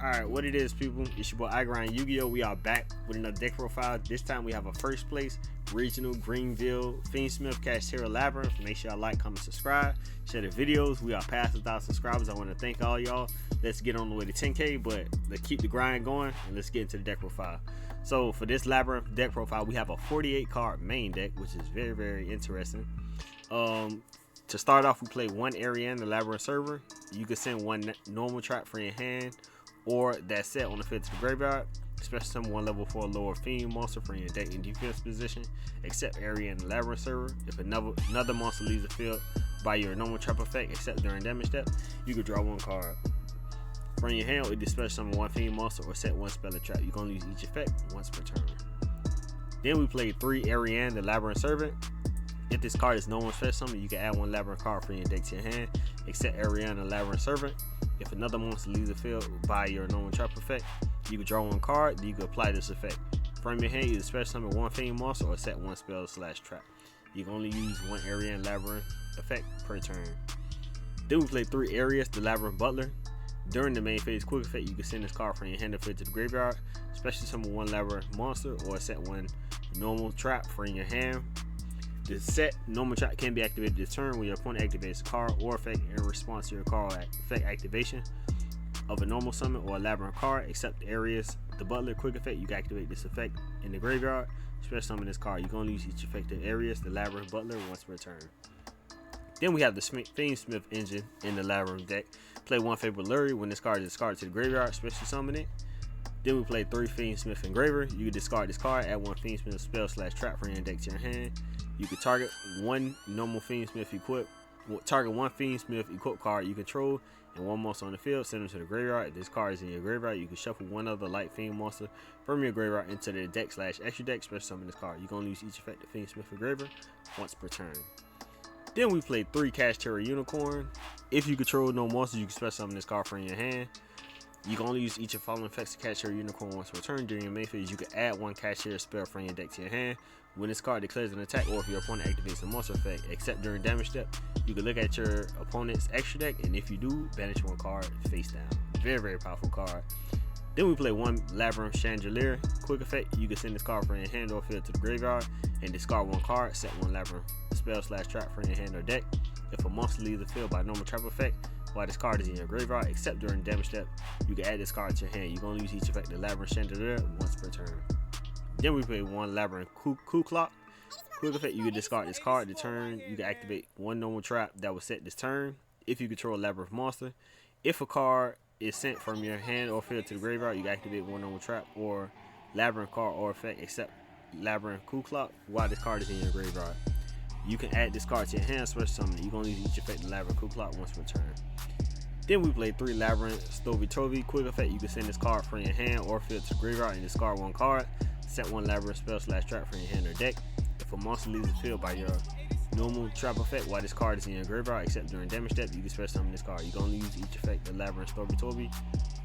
Alright, what it is, people, it's your boy I Grind Yu-Gi-Oh! We are back with another deck profile. This time we have a first place regional Greenville Fiendsmith Kashtira Labrynth. Make sure y'all like, comment, subscribe, share the videos. We are past 1,000 subscribers. I want to thank all y'all. Let's get on the way to 10K, but let's keep the grind going and let's get into the deck profile. So for this Labrynth deck profile, we have a 48 card main deck, which is very interesting. To start off, we play one Ariane, the Labyrinth server. You can send one normal trap for your hand, or that set on the field to the graveyard. Special summon one level 4 lower fiend monster for your deck in defense position, except Ariane, the Labyrinth server. If another monster leaves the field by your normal trap effect, except during damage step, you can draw one card from your hand, or special summon one fiend monster or set one spell or trap. You can only use each effect once per turn. Then we played 3 Ariane, the Labyrinth servant. If this card is no one's special summon, you can add one Labyrinth card from your deck to your hand, except Ariane, the Labyrinth servant. If another monster leaves the field by your normal trap effect, you can draw one card, then you can apply this effect. From your hand, either special summon one fiend monster or set one spell / trap. You can only use one Ariane Labyrinth effect per turn. Then we play 3 Areas, the Labyrinth Butler. During the main phase quick effect, you can send this card from your hand to the graveyard, special summon one Labyrinth monster or set one normal trap from your hand. The set normal trap can be activated this turn when your opponent activates a card or effect in response to your card effect activation of a normal summon or a Labyrinth card, except Areas, the Butler quick effect. You can activate this effect in the graveyard, special summon this card. You can only use each effect of Areas, the Labyrinth Butler, once per turn. Then we have the Fiendsmith engine in the Labyrinth deck. Play one favorite Lurie. When this card is discarded to the graveyard, special summon it. Then we play 3 Fiendsmith Engraver. You can discard this card, add one Fiendsmith spell / trap from your deck to your hand. You can target one normal Fiendsmith equip card you control and one monster on the field, send them to the graveyard. If this card is in your graveyard, you can shuffle one other light fiend monster from your graveyard into the deck / extra deck, special summon this card. You can only use each effect of Fiendsmith Engraver once per turn. Then we play 3 Kashtira Unicorn. If you control no monsters, you can special summon this card from your hand. You can only use each of the following effects of Kashtira Unicorn once per turn. During your main phase, you can add one Kashtira spell from your deck to your hand. When this card declares an attack, or if your opponent activates a monster effect, except during damage step, you can look at your opponent's extra deck, and if you do, banish one card face down. Very powerful card. Then we play 1 Labyrinth Chandelier. Quick effect, you can send this card from your hand or field to the graveyard and discard one card, set one Labyrinth spell / trap from your hand or deck. If a monster leaves the field by normal trap effect while this card is in your graveyard, except during damage step, you can add this card to your hand. You can only use each effect of Labyrinth Chandelier once per turn. Then we play 1 Labyrinth Wcq. Quick effect, you can discard this card. The turn, you can activate one normal trap that was set this turn if you control a Labyrinth monster. If a card is sent from your hand or field to the graveyard, you can activate one normal trap or Labyrinth card or effect except Labyrinth Wcq while this card is in your graveyard. You can add this card to your hand, special summon it. You can only use each effect of Labyrinth Wcq once per turn. Then we play 3 Labyrinth Stovey. Quick effect, you can send this card from your hand or field to the graveyard and discard one card. Set one Labyrinth spell / trap from your hand or deck. If a monster leaves the field by your normal trap effect while this card is in your graveyard, except during damage step, you can special summon this card. You can only use each effect of Labyrinth Stovey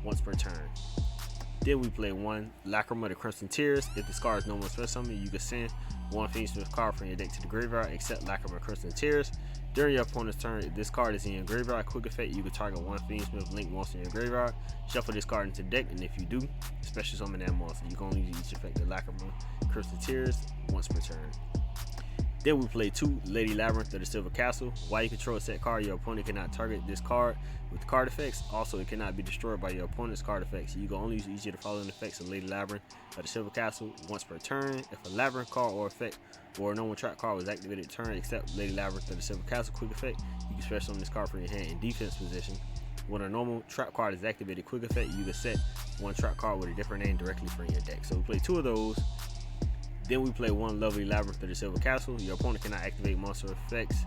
once per turn. Then we play 1 Lacrima, the Crimson Tears. If this card is no more special summon, you can send one Fiendsmith card from your deck to the graveyard, except Lacrima Crimson Tears. During your opponent's turn, if this card is in your graveyard, quick effect, you can target one Fiendsmith Link monster in your graveyard, shuffle this card into the deck, and if you do, special summon that monster. You can only use each effect of Lacrima Crimson Tears once per turn. Then we play 2 Lady Labyrinth of the Silver Castle. While you control a set card, your opponent cannot target this card with card effects. Also, it cannot be destroyed by your opponent's card effects. You can only use each of the following effects of Lady Labyrinth of the Silver Castle once per turn. If a Labyrinth card or effect or a normal trap card was activated turn, except Lady Labyrinth of the Silver Castle quick effect, you can special summon this card from your hand in defense position. When a normal trap card is activated quick effect, you can set one trap card with a different name directly from your deck. So we play 2 of those. Then we play 1 Lovely Labyrinth of the Silver Castle. Your opponent cannot activate monster effects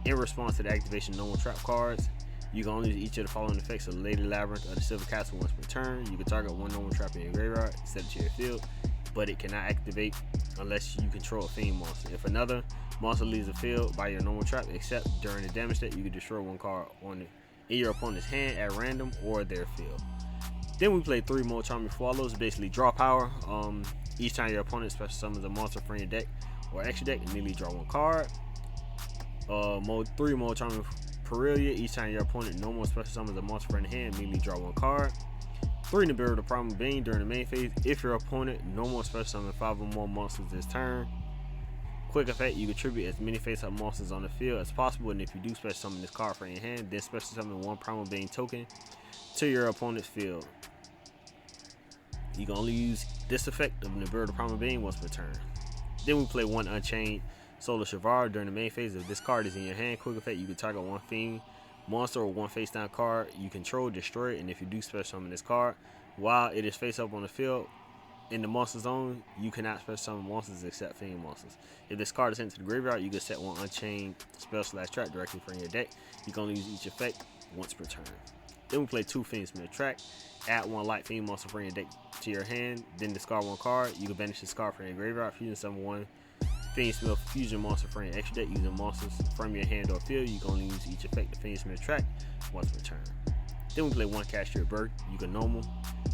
in response to the activation of normal trap cards. You can only use each of the following effects of Lady Labyrinth of the Silver Castle once per turn. You can target one normal trap in your graveyard, set it to your field, but it cannot activate unless you control a fiend monster. If another monster leaves the field by your normal trap, except during the damage step, you can destroy one card in your opponent's hand at random or their field. Then we play 3 More Charming Swallows, basically draw power. Each time your opponent special summons a monster from your deck or extra deck, immediately draw one card. 3 More Charming Perelia. Each time your opponent no more special summons a monster from the hand, immediately draw one card. 3 Nibiru the Primal Being during the main phase. If your opponent no more special summon 5 or more monsters this turn. Quick effect, you contribute as many face-up monsters on the field as possible, and if you do special summon this card from your hand, then special summon 1 Primal Being token to your opponent's field. You can only use this effect of Nibiru the Primal Being once per turn. Then we play 1 Unchained Solar Shavar during the main phase. If this card is in your hand, quick effect, you can target 1 Fiend monster or 1 face-down card you control, destroy it, and if you do special summon this card while it is face-up on the field, in the monster zone, you cannot special summon monsters except Fiend monsters. If this card is sent to the graveyard, you can set 1 Unchained spell/trap directly from your deck. You can only use each effect once per turn. Then we play 2 Fiendsmith Track. Add 1 light Fiend monster from your deck to your hand. Then discard 1 card. You can banish this card from your graveyard. Fusion summon 1 Fiendsmith Fusion monster from your extra deck using monsters from your hand or field. You can only use each effect of Fiendsmith Track once per turn. Then we play 1 Kashtira Labrynth. You can normal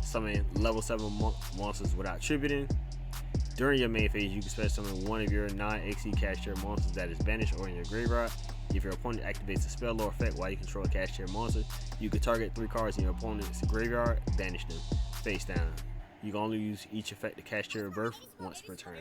summon level 7 monsters without tributing. During your main phase, you can special summon 1 of your non-XE Kashtira monsters that is banished or in your graveyard. If your opponent activates a spell or effect while you control a Kashtira monster, you can target 3 cards in your opponent's graveyard, banish them face down. You can only use each effect of Kashtira Labrynth once per turn.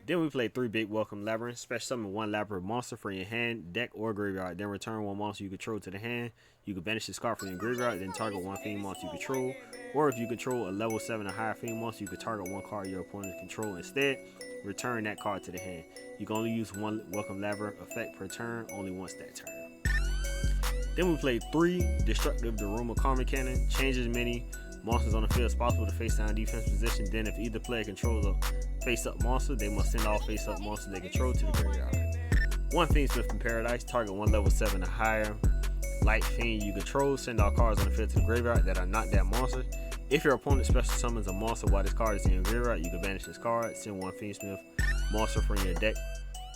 Then we play 3 Big Welcome Labyrinth. Special summon 1 Labyrinth monster from your hand, deck, or graveyard. Then return 1 monster you control to the hand. You can banish this card from your graveyard, then target 1 Fiend monster you control. Or if you control a level 7 or higher Fiend monster, you can target 1 card your opponent control instead. Return that card to the hand. You can only use 1 Welcome Labyrinth effect per turn, only once that turn. Then we play 3 Destructive Daruma Karma Cannon. Change as many monsters on the field as possible to face down defense position. Then if either player controls a face-up monster, they must send all face-up monsters they control to the graveyard. 1 Fiendsmith from Paradise. Target 1 level 7 or higher light Fiend you control. Send all cards on the field to the graveyard that are not that monster. If your opponent special summons a monster while this card is in your graveyard, you can banish this card. Send 1 Fiendsmith monster from your deck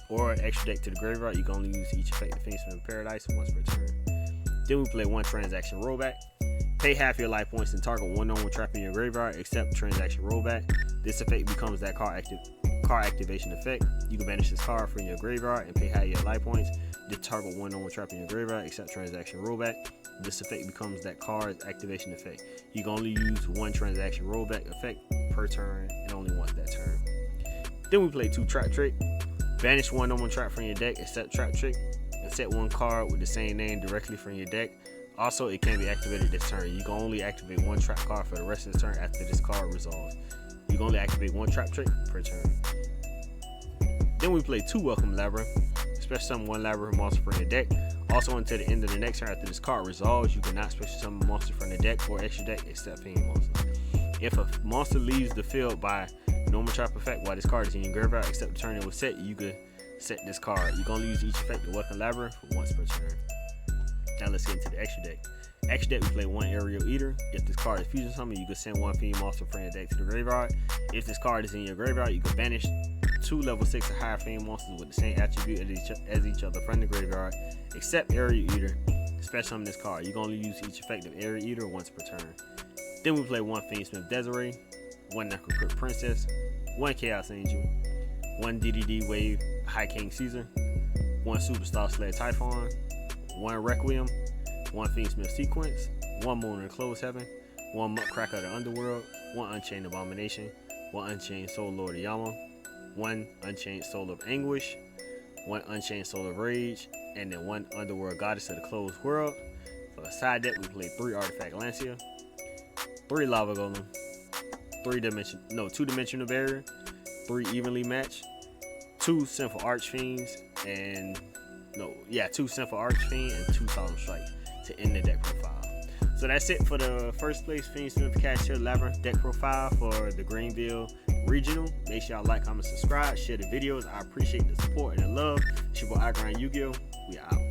or extra deck to the graveyard. You can only use each effect of Fiendsmith in Paradise once per turn. Then we play 1 Transaction Rollback. Pay half your life points and target 1 normal trap in your graveyard except Transaction Rollback. This effect becomes that card activation effect. You can banish this card from your graveyard and pay half your life points. Then target 1 normal trap in your graveyard except Transaction Rollback. This effect becomes that card's activation effect. You can only use 1 Transaction Rollback effect per turn and only once that turn. Then we play 2 Trap Trick. Banish 1 normal trap from your deck except Trap Trick and set 1 card with the same name directly from your deck. Also, it can be activated this turn. You can only activate 1 trap card for the rest of the turn after this card resolves. You can only activate 1 Trap Trick per turn. Then we play 2 Welcome Labyrinth. Special summon 1 Labyrinth monster from your deck. Also, until the end of the next turn after this card resolves, you cannot special summon a monster from the deck or extra deck except Fiend monsters. If a monster leaves the field by normal trap effect while this card is in your graveyard except the turn it was set, you can set this card. You can only use each effect of Welcome Labyrinth once per turn. Now let's get into the extra deck. Extra deck, we play 1 Aerial Eater. If this card is fusion summon, you can send 1 Fiend monster from your deck to the graveyard. If this card is in your graveyard, you can banish 2 level 6 or higher Fiend monsters with the same attribute as each other from the graveyard, except Aerial Eater. Special summon this card. You can only use each effect of Aerial Eater once per turn. Then we play 1 Fiendsmith Desiree, 1 Necrocrypt Princess, 1 Chaos Angel, 1 DDD Wave High King Caesar, 1 Superstar Sled Typhon, 1 Requiem, 1 Fiendsmith Sequence, 1 Moon in Closed Heaven, 1 Muckcracker of the Underworld, 1 Unchained Abomination, 1 Unchained Soul Lord of Yama, 1 Unchained Soul of Anguish, 1 Unchained Soul of Rage, and then 1 Underworld Goddess of the Closed World. For the side deck, we play 3 Artifact Lancia, 3 Lava Golem, 2 Dimensional Barrier, 3 Evenly Matched, 2 Sinful Archfiends, and 2 Sinful Archfiend and 2 Solemn Strike to end the deck profile. So that's it for the first place Fiendsmith Kashtira Labrynth deck profile for the Greenville Regional. Make sure y'all like, comment, subscribe, share the videos. I appreciate the support and the love. It's your boy Yu-Gi-Oh! We out.